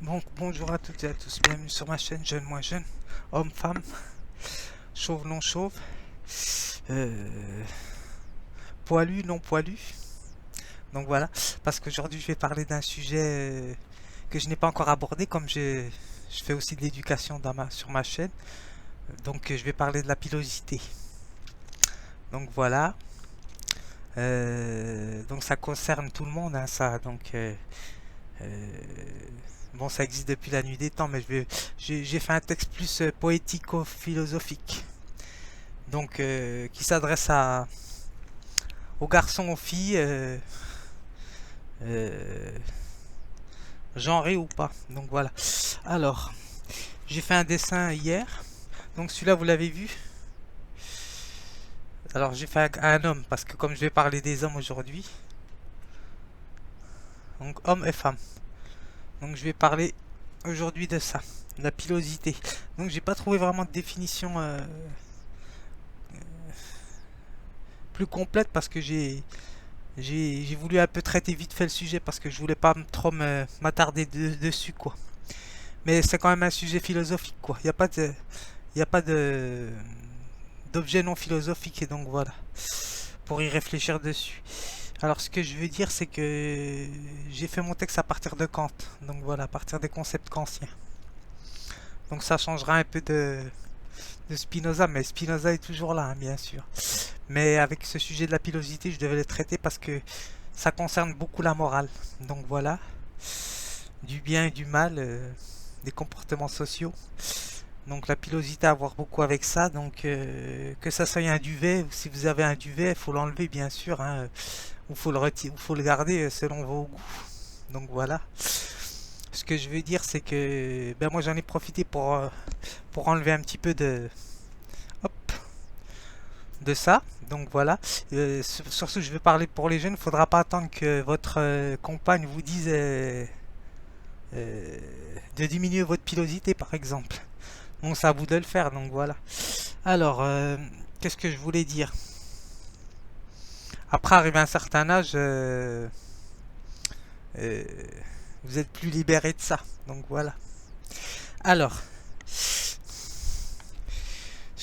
Bon, bonjour à toutes et à tous, bienvenue sur ma chaîne Jeune Moins Jeune, homme, femme, chauve, non chauve, euh, poilu, non poilu. Donc voilà, parce qu'aujourd'hui je vais parler d'un sujet que je n'ai pas encore abordé, comme je fais aussi de l'éducation sur ma chaîne. Donc je vais parler de la pilosité. Donc voilà, donc ça concerne tout le monde, hein, ça. Euh, bon, ça existe depuis la nuit des temps, mais j'ai fait un texte plus poético-philosophique. Donc qui s'adresse aux garçons, aux filles, euh, genrés ou pas. Donc voilà. Alors, j'ai fait un dessin hier. Donc celui-là, vous l'avez vu. Alors j'ai fait un homme, parce que comme je vais parler des hommes aujourd'hui, donc homme et femme. Donc je vais parler aujourd'hui de ça, de la pilosité. Donc j'ai pas trouvé vraiment de définition plus complète parce que j'ai voulu un peu traiter vite fait le sujet parce que je voulais pas trop m'attarder dessus quoi. Mais c'est quand même un sujet philosophique quoi. Il y a pas de d'objet non philosophique et donc voilà pour y réfléchir dessus. Alors ce que je veux dire c'est que j'ai fait mon texte à partir de Kant. Donc voilà, à partir des concepts kantiens. Donc ça changera un peu de Spinoza, mais Spinoza est toujours là, hein, bien sûr. Mais avec ce sujet de la pilosité, je devais le traiter parce que ça concerne beaucoup la morale. Donc voilà, du bien et du mal, des comportements sociaux. Donc la pilosité a à voir beaucoup avec ça. Donc que ça soit un duvet, ou si vous avez un duvet, il faut l'enlever bien sûr, hein, ou faut le retirer, ou faut le garder selon vos goûts. Donc voilà. Ce que je veux dire, c'est que ben moi j'en ai profité pour enlever un petit peu hop, de ça. Donc voilà. Surtout, je vais parler pour les jeunes. Il ne faudra pas attendre que votre compagne vous dise euh, de diminuer votre pilosité, par exemple. Donc, c'est à vous de le faire. Donc voilà. Alors, qu'est-ce que je voulais dire? Après, arrivé à un certain âge, euh, vous êtes plus libéré de ça. Donc voilà. Alors, ce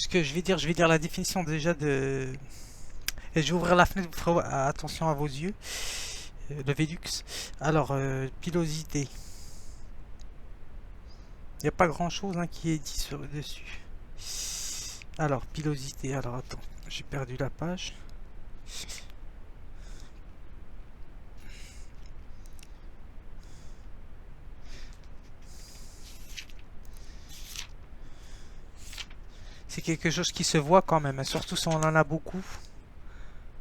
que je vais dire la définition déjà de. Et je vais ouvrir la fenêtre, vous ferez attention à vos yeux. Le Velux. Alors, pilosité. Il n'y a pas grand chose hein, qui est dit sur le dessus. Alors, pilosité. Alors, attends, j'ai perdu la page. C'est quelque chose qui se voit quand même, hein, surtout si on en a beaucoup.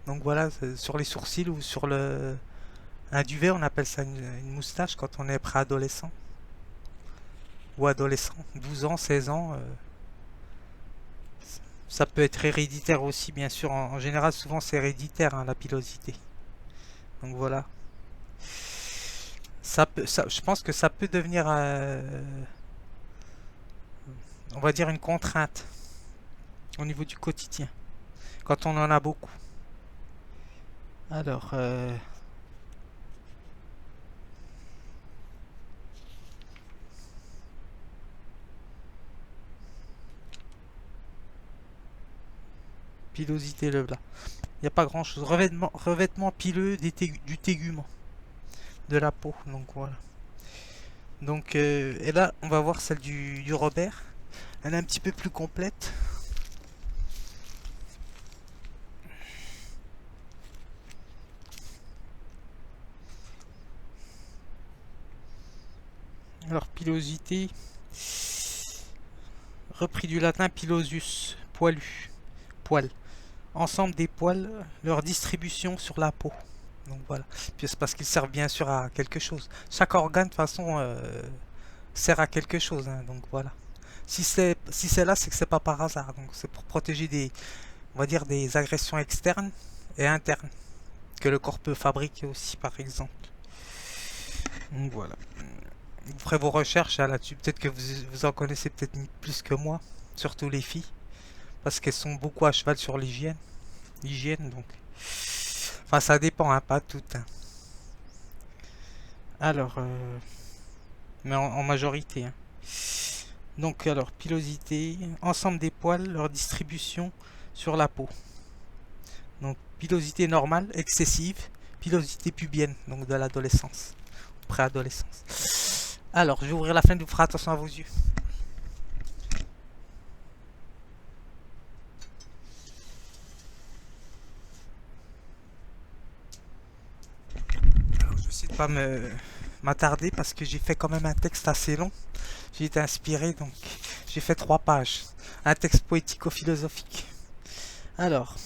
Donc voilà, sur les sourcils ou sur un duvet, on appelle ça une moustache quand on est préadolescent. Ou adolescent, 12 ans, 16 ans. Ça peut être héréditaire aussi, bien sûr. En général, souvent c'est héréditaire, hein, la pilosité. Donc voilà. Je pense que ça peut devenir, on va dire, une contrainte au niveau du quotidien, quand on en a beaucoup. Alors, pilosité, le blas. Il n'y a pas grand chose. Revêtement pileux du tégument, de la peau. Donc voilà. Donc, et là, on va voir celle du Robert. Elle est un petit peu plus complète. Alors, pilosité, repris du latin pilosus, poilu, poil. Ensemble des poils, leur distribution sur la peau. Donc voilà. Puis c'est parce qu'ils servent bien sûr à quelque chose. Chaque organe, de toute façon, sert à quelque chose. Hein, donc voilà. Si c'est là, c'est que c'est pas par hasard. Donc c'est pour protéger on va dire, des agressions externes et internes que le corps peut fabriquer aussi, par exemple. Donc voilà. Vous ferez vos recherches hein, là-dessus. Peut-être que vous en connaissez peut-être plus que moi, surtout les filles, parce qu'elles sont beaucoup à cheval sur l'hygiène. L'hygiène, donc. Enfin, ça dépend, hein, pas toutes. Hein. Alors, mais en majorité, hein. Donc alors, pilosité, ensemble des poils, leur distribution sur la peau. Donc pilosité normale, excessive, pilosité pubienne, donc de l'adolescence, préadolescence. Alors, je vais ouvrir la fenêtre, vous ferez attention à vos yeux. Alors, je vais essayer de pas m'attarder parce que j'ai fait quand même un texte assez long. J'ai été inspiré, donc j'ai fait 3 pages. Un texte poético-philosophique. Alors,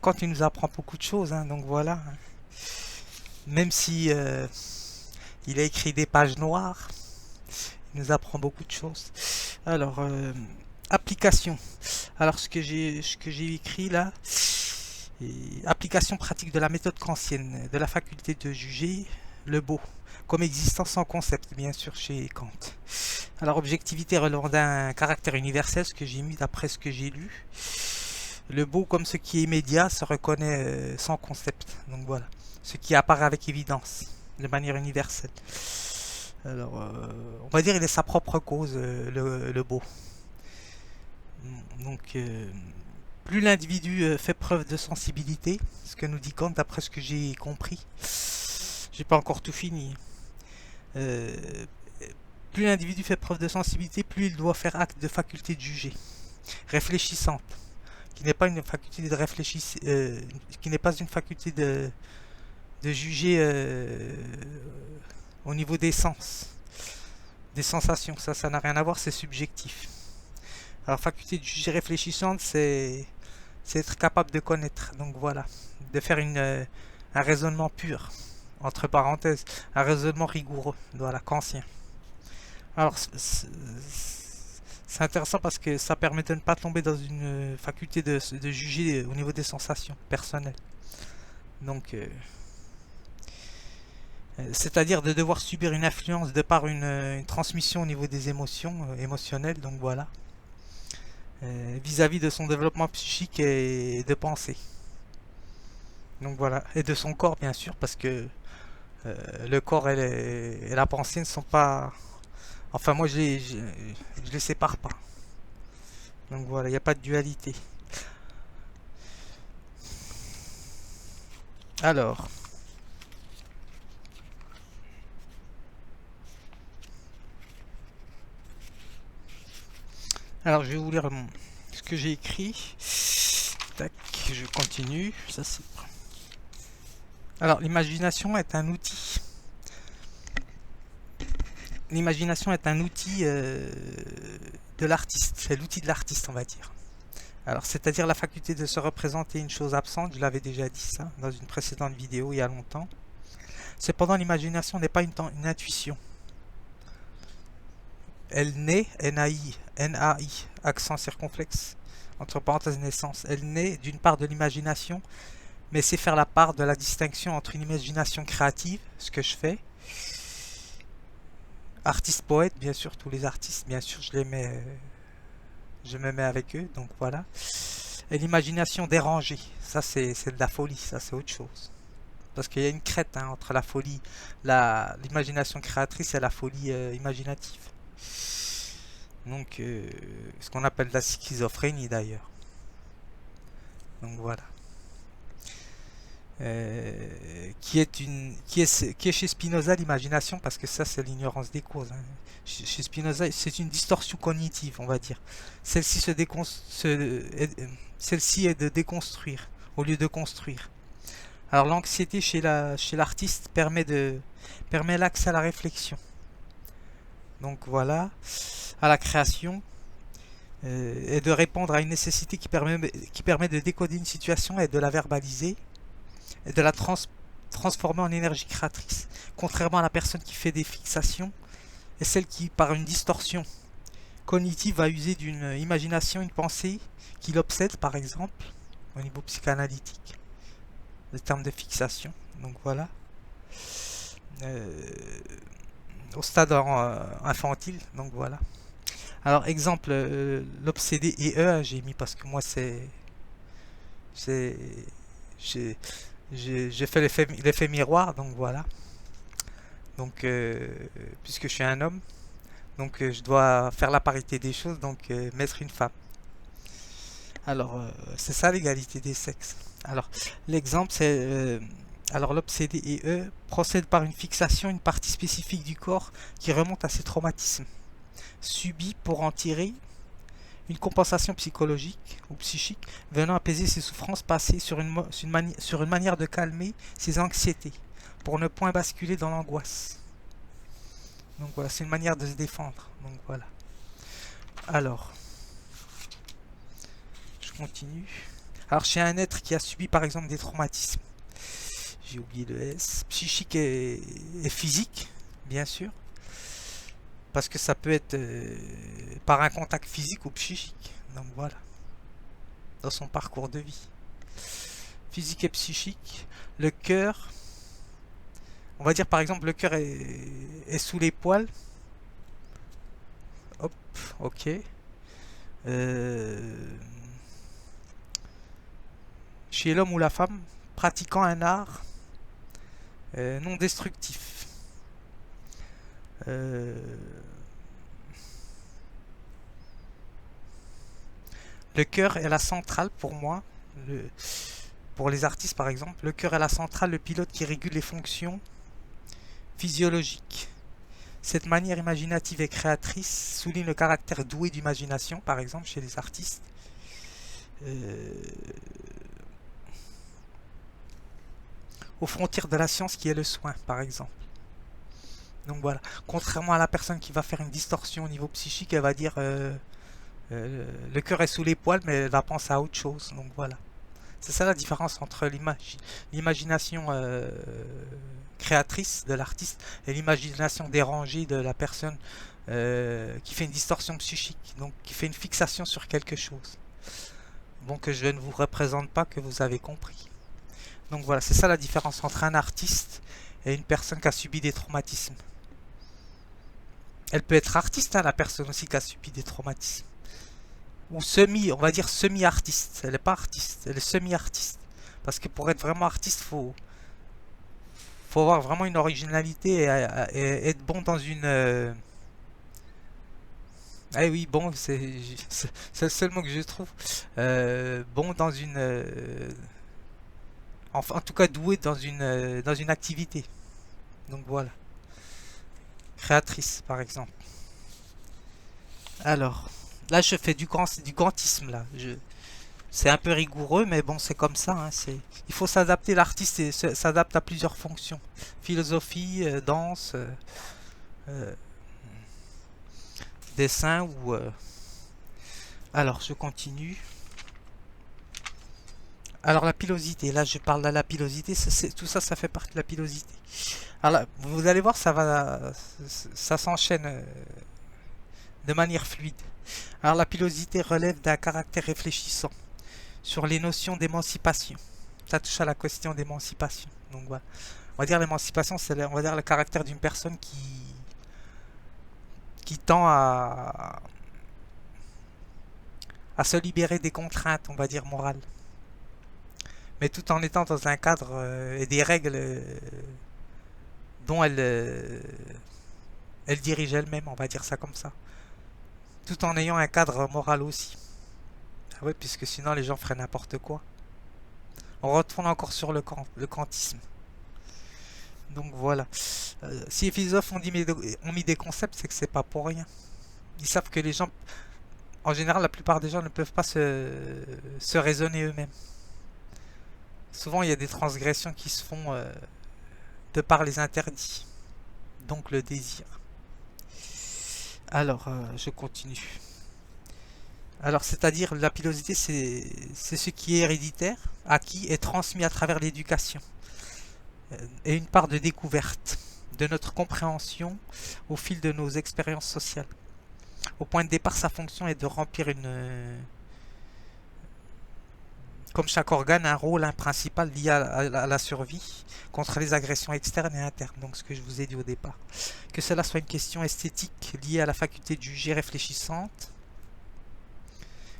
Kant il nous apprend beaucoup de choses, hein, donc voilà. Même si il a écrit des pages noires, il nous apprend beaucoup de choses. Alors, application. Alors, ce que j'ai écrit là, application pratique de la méthode kantienne, de la faculté de juger le beau, comme existence sans concept, bien sûr, chez Kant. Alors, objectivité relevant d'un caractère universel, ce que j'ai mis d'après ce que j'ai lu. Le beau, comme ce qui est immédiat, se reconnaît sans concept. Donc voilà, ce qui apparaît avec évidence, de manière universelle. Alors, on va dire il est sa propre cause, le beau. Donc, plus l'individu fait preuve de sensibilité, ce que nous dit Kant d'après ce que j'ai compris. J'ai pas encore tout fini. Euh, Plus l'individu fait preuve de sensibilité, plus il doit faire acte de faculté de juger, réfléchissante, qui n'est pas une faculté de réfléchir, qui n'est pas une faculté de juger au niveau des sens, des sensations. Ça n'a rien à voir, c'est subjectif. Alors, faculté de juger réfléchissante, c'est être capable de connaître. Donc voilà, de faire un raisonnement pur, entre parenthèses, un raisonnement rigoureux, voilà, kantien. Alors, c'est intéressant parce que ça permet de ne pas tomber dans une faculté de juger au niveau des sensations personnelles. Donc, c'est-à-dire de devoir subir une influence de par une transmission au niveau des émotions émotionnelles, donc voilà, vis-à-vis de son développement psychique et de pensée. Donc voilà, et de son corps bien sûr, parce que le corps et la pensée ne sont pas... Enfin moi je les sépare pas. Donc voilà, il n'y a pas de dualité. Alors, je vais vous lire ce que j'ai écrit. Tac, je continue. Ça c'est... Alors, l'imagination est un outil. L'imagination est un outil de l'artiste. C'est l'outil de l'artiste, on va dire. Alors, c'est-à-dire la faculté de se représenter une chose absente. Je l'avais déjà dit ça dans une précédente vidéo il y a longtemps. Cependant, l'imagination n'est pas une intuition. Elle naît, N-A-I, accent circonflexe, entre parenthèses naissance. Elle naît d'une part de l'imagination, mais c'est faire la part de la distinction entre une imagination créative, ce que je fais, artiste poète, bien sûr, tous les artistes, bien sûr, je me mets avec eux, donc voilà. Et l'imagination dérangée, ça c'est de la folie, ça c'est autre chose. Parce qu'il y a une crête hein, entre la folie, l'imagination créatrice et la folie imaginative. Donc, ce qu'on appelle la schizophrénie d'ailleurs. Donc voilà. Qui est chez Spinoza l'imagination, parce que ça c'est l'ignorance des causes. Hein. Chez Spinoza, c'est une distorsion cognitive, on va dire. Celle-ci celle-ci est de déconstruire au lieu de construire. Alors l'anxiété chez l'artiste permet l'accès à la réflexion. Donc voilà, à la création et de répondre à une nécessité qui permet de décoder une situation et de la verbaliser et de la transformer en énergie créatrice. Contrairement à la personne qui fait des fixations et celle qui, par une distorsion cognitive, va user d'une imagination, une pensée qui l'obsède, par exemple, au niveau psychanalytique, le terme de fixation. Donc voilà. Au stade infantile, donc voilà. Alors exemple, l'obsédé et j'ai mis parce que moi j'ai fait l'effet miroir, donc voilà. Donc, puisque je suis un homme, donc je dois faire la parité des choses, donc mettre une femme. Alors, c'est ça l'égalité des sexes. Alors, l'exemple, c'est... alors, l'obsédé et eux procèdent par une fixation, une partie spécifique du corps qui remonte à ses traumatismes subis pour en tirer une compensation psychologique ou psychique venant apaiser ses souffrances passées sur une manière de calmer ses anxiétés pour ne point basculer dans l'angoisse. Donc voilà, c'est une manière de se défendre. Donc voilà. Alors, je continue. Alors, chez un être qui a subi par exemple des traumatismes, j'ai oublié le S, psychique et physique, bien sûr, parce que ça peut être par un contact physique ou psychique. Donc voilà, dans son parcours de vie. Physique et psychique, le cœur, on va dire par exemple le cœur est sous les poils. Hop, ok. Chez l'homme ou la femme, pratiquant un art non destructif. Le cœur est la centrale pour moi. Pour les artistes par exemple, le cœur est la centrale, le pilote qui régule les fonctions physiologiques. Cette manière imaginative et créatrice souligne le caractère doué d'imagination, par exemple, chez les artistes. Aux frontières de la science qui est le soin, par exemple. Donc voilà. Contrairement à la personne qui va faire une distorsion au niveau psychique, elle va dire le cœur est sous les poils, mais elle va penser à autre chose. Donc voilà. C'est ça la différence entre l'imagination créatrice de l'artiste et l'imagination dérangée de la personne qui fait une distorsion psychique, donc qui fait une fixation sur quelque chose. Bon, que je ne vous représente pas, que vous avez compris. Donc voilà, c'est ça la différence entre un artiste et une personne qui a subi des traumatismes. Elle peut être artiste, hein, la personne aussi qui a subi des traumatismes. Ou on va dire semi-artiste. Elle n'est pas artiste, elle est semi-artiste. Parce que pour être vraiment artiste, faut avoir vraiment une originalité et être bon dans une... Ah oui, bon, c'est le seul mot que je trouve. Bon dans une... en tout cas doué dans une activité. Donc voilà. Créatrice, par exemple. Alors, là je fais du quantisme, là. C'est un peu rigoureux, mais bon, c'est comme ça. Hein, il faut s'adapter. L'artiste s'adapte à plusieurs fonctions. Philosophie, danse, dessin ou... Alors, je continue. Alors, la pilosité. Là, je parle de la pilosité. Tout ça, ça fait partie de la pilosité. Alors là, vous allez voir, ça s'enchaîne de manière fluide. Alors, la pilosité relève d'un caractère réfléchissant sur les notions d'émancipation. Ça touche à la question d'émancipation. Donc voilà. On va dire l'émancipation, c'est on va dire le caractère d'une personne qui tend à se libérer des contraintes, on va dire morales. Mais tout en étant dans un cadre et des règles dont elle dirige elle-même, on va dire ça comme ça. Tout en ayant un cadre moral aussi. Ah oui, puisque sinon les gens feraient n'importe quoi. On retourne encore sur le kantisme. Donc voilà. Si les philosophes ont mis des concepts, c'est que c'est pas pour rien. Ils savent que les gens, en général, la plupart des gens ne peuvent pas se raisonner eux-mêmes. Souvent, il y a des transgressions qui se font de par les interdits. Donc le désir. Alors, je continue. Alors, c'est-à-dire, la pilosité, c'est ce qui est héréditaire, acquis et transmis à travers l'éducation. Et une part de découverte de notre compréhension au fil de nos expériences sociales. Au point de départ, sa fonction est de remplir comme chaque organe, un rôle principal lié à la survie contre les agressions externes et internes. Donc ce que je vous ai dit au départ. Que cela soit une question esthétique liée à la faculté de juger réfléchissante,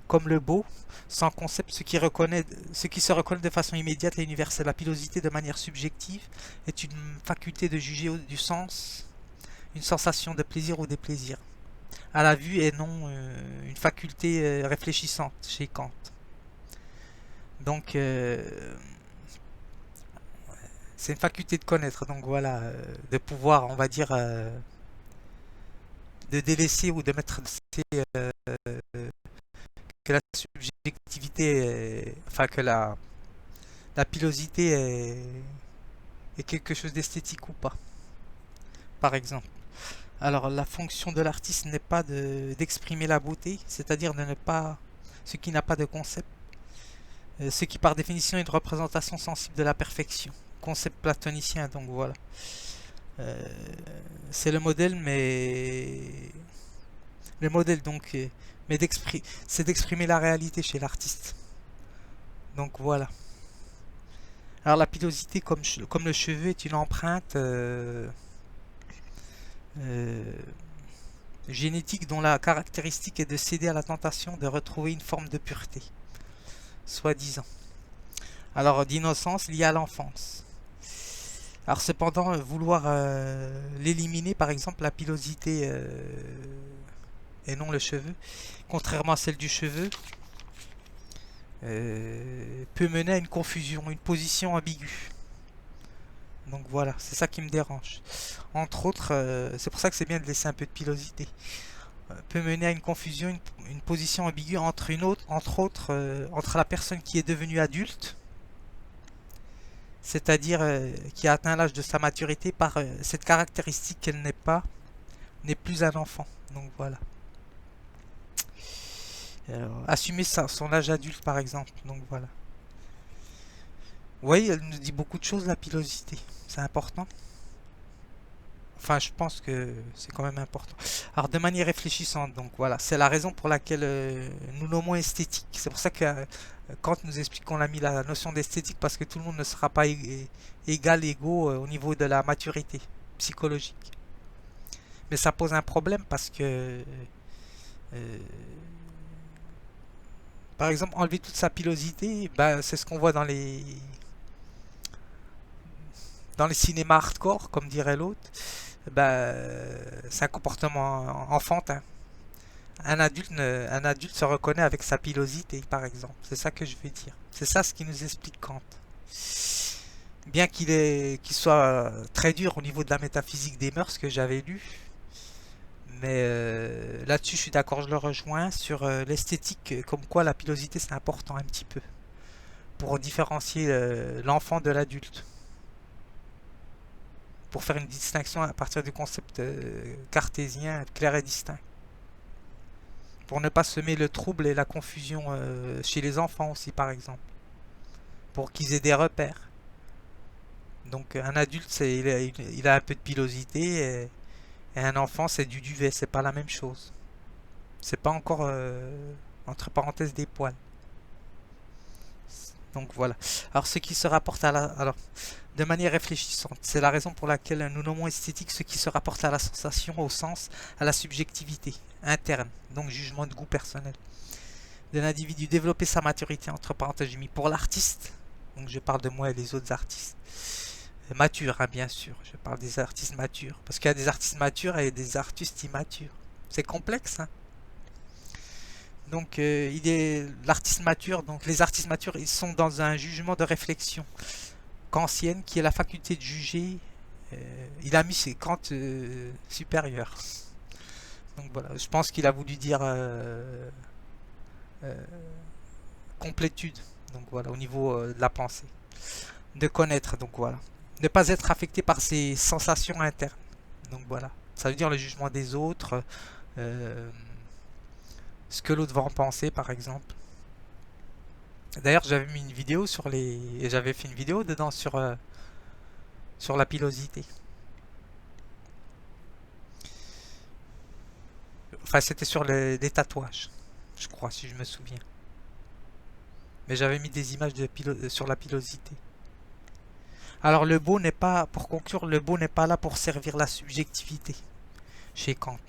comme le beau, sans concept, ce qui se reconnaît de façon immédiate et universelle. La pilosité, de manière subjective, est une faculté de juger du sens, une sensation de plaisir ou déplaisir, à la vue et non une faculté réfléchissante chez Kant. Donc, c'est une faculté de connaître, donc voilà, de pouvoir, on va dire, de délaisser ou de mettre que la subjectivité, enfin que la pilosité est quelque chose d'esthétique ou pas, par exemple. Alors la fonction de l'artiste n'est pas d'exprimer la beauté, c'est-à-dire de ne pas, ce qui n'a pas de concept, ce qui par définition est une représentation sensible de la perfection, concept platonicien, donc voilà. Euh, c'est le modèle, mais le modèle donc, mais c'est d'exprimer la réalité chez l'artiste. Donc voilà. Alors la pilosité, comme le cheveu, est une empreinte euh, génétique dont la caractéristique est de céder à la tentation de retrouver une forme de pureté, soi-disant. Alors d'innocence liée à l'enfance. Alors cependant, vouloir l'éliminer, par exemple la pilosité et non le cheveu, contrairement à celle du cheveu, peut mener à une confusion, une position ambiguë. Donc voilà, c'est ça qui me dérange. Entre autres, c'est pour ça que c'est bien de laisser un peu de pilosité. Peut mener à une confusion, une position ambiguë entre autres, entre la personne qui est devenue adulte, c'est-à-dire qui a atteint l'âge de sa maturité par cette caractéristique qu'elle n'est plus un enfant. Donc voilà. Alors, assumer son âge adulte par exemple. Donc voilà. Vous voyez, elle nous dit beaucoup de choses, la pilosité. C'est important. Enfin, je pense que c'est quand même important. Alors, de manière réfléchissante, donc voilà, c'est la raison pour laquelle nous nommons esthétique. C'est pour ça que Kant nous explique qu'on a mis la notion d'esthétique parce que tout le monde ne sera pas égaux au niveau de la maturité psychologique. Mais ça pose un problème parce que, euh, par exemple, enlever toute sa pilosité, ben, c'est ce qu'on voit dans les cinémas hardcore, comme dirait l'autre. Ben, c'est un comportement enfantin. Un adulte se reconnaît avec sa pilosité, par exemple. C'est ça que je veux dire. C'est ça ce qui nous explique Kant. Bien qu'il soit très dur au niveau de la métaphysique des mœurs que j'avais lu, mais là-dessus je suis d'accord, je le rejoins sur l'esthétique, comme quoi la pilosité c'est important un petit peu pour différencier l'enfant de l'adulte, pour faire une distinction à partir du concept cartésien clair et distinct. Pour ne pas semer le trouble et la confusion chez les enfants aussi, par exemple. Pour qu'ils aient des repères. Donc un adulte, il a un peu de pilosité et un enfant, c'est du duvet. C'est pas la même chose. C'est pas encore, entre parenthèses, des poils. Donc voilà. Alors ce qui se rapporte à la... Alors, de manière réfléchissante, c'est la raison pour laquelle nous nommons esthétique ce qui se rapporte à la sensation, au sens, à la subjectivité interne, donc jugement de goût personnel de l'individu, développer sa maturité, entre parenthèses j'ai mis pour l'artiste, donc je parle de moi et des autres artistes, matures hein, bien sûr, je parle des artistes matures, parce qu'il y a des artistes matures et des artistes immatures, c'est complexe hein. Donc il est l'artiste mature, donc les artistes matures ils sont dans un jugement de réflexion kantienne qui est la faculté de juger, il a mis ses Kant supérieur. Donc voilà, je pense qu'il a voulu dire euh, complétude, donc voilà, au niveau de la pensée, de connaître, donc voilà, ne pas être affecté par ses sensations internes, donc voilà, ça veut dire le jugement des autres, euh, ce que l'autre va en penser par exemple. D'ailleurs j'avais mis une vidéo sur j'avais fait une vidéo dedans sur la pilosité. Enfin c'était sur les tatouages, je crois si je me souviens. Mais j'avais mis des images sur la pilosité. Alors le beau n'est pas, pour conclure, le beau n'est pas là pour servir la subjectivité chez Kant,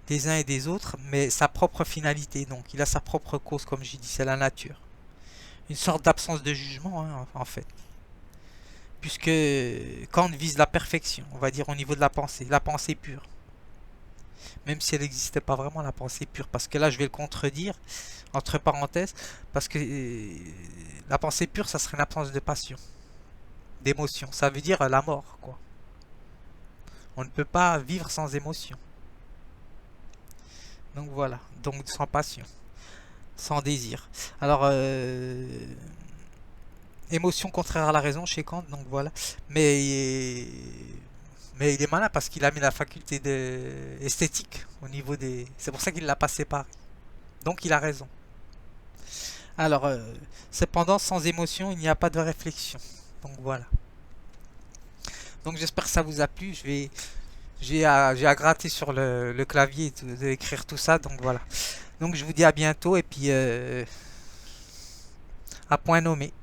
des uns et des autres, mais sa propre finalité. Donc il a sa propre cause, comme j'ai dit, c'est la nature. Une sorte d'absence de jugement, hein, en fait. Puisque Kant vise la perfection, on va dire au niveau de la pensée pure. Même si elle n'existait pas vraiment, la pensée pure. Parce que là, je vais le contredire, entre parenthèses, parce que la pensée pure, ça serait une absence de passion, d'émotion. Ça veut dire la mort, quoi. On ne peut pas vivre sans émotion. Donc voilà, donc sans passion, sans désir. Alors, émotion contraire à la raison chez Kant, donc voilà. Mais, mais il est malin parce qu'il a mis la faculté esthétique au niveau des... C'est pour ça qu'il l'a pas séparé. Donc il a raison. Alors, cependant, sans émotion, il n'y a pas de réflexion. Donc voilà. Donc j'espère que ça vous a plu. J'ai à gratter sur le clavier d'écrire tout ça. Donc voilà. Donc je vous dis à bientôt et puis à point nommé.